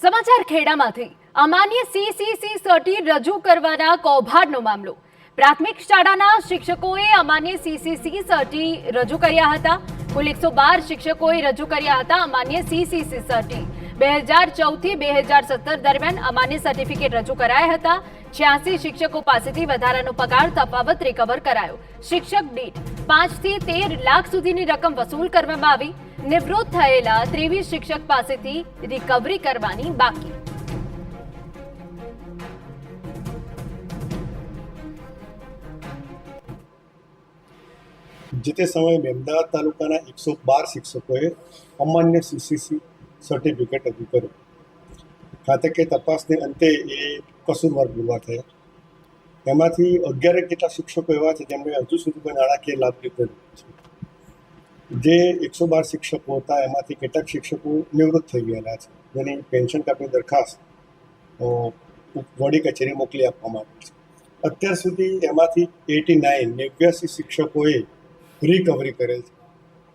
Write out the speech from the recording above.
સમાચાર ખેડામાંથી અમાન્ય સીસીસી સર્ટી રજૂ કરવાના કૌભાંડનો મામલો। પ્રાથમિક શાળાના શિક્ષકોએ અમાન્ય સીસીસી સર્ટી રજૂ કર્યા હતા। કુલ 112 શિક્ષકોએ રજૂ કર્યા હતા અમાન્ય સીસીસી સર્ટી। 2014 થી 2017 દરમિયાન અમાન્ય સર્ટિફિકેટ રજૂ કરાયા હતા। 86 શિક્ષકો પાસેથી વધારાનો પગાર તફાવત રિકવર કરાયો। શિક્ષક દીઠ 5 થી 13 લાખ સુધીની રકમ વસૂલ કરવામાં આવી। નિવૃત્ત થયેલા 23 શિક્ષક પાસેથી રિકવરી કરવાની બાકી। જે તે સમયે અમદાવાદ તાલુકાના 112 શિક્ષકોએ અમાન્ય સીસીસી સર્ટિફિકેટ રજૂ કર્યું। ખાતકીય તપાસને અંતે એ કસૂરવાર પુરવાર થયા। એમાંથી 11 જેટલા શિક્ષકો એવા છે જેમણે હજુ સુધી કોઈ નાણાકીય લાભ લીધો નથી। જે 112 શિક્ષકો હતા એમાંથી કેટલાક શિક્ષકો નિવૃત્ત થઈ ગયેલા છે, જેની પેન્શન કાપની દરખાસ્ત વડી કચેરી મોકલી આપવામાં આવી છે। અત્યાર સુધી એમાંથી 89 શિક્ષકોએ રિકવરી કરેલ છે।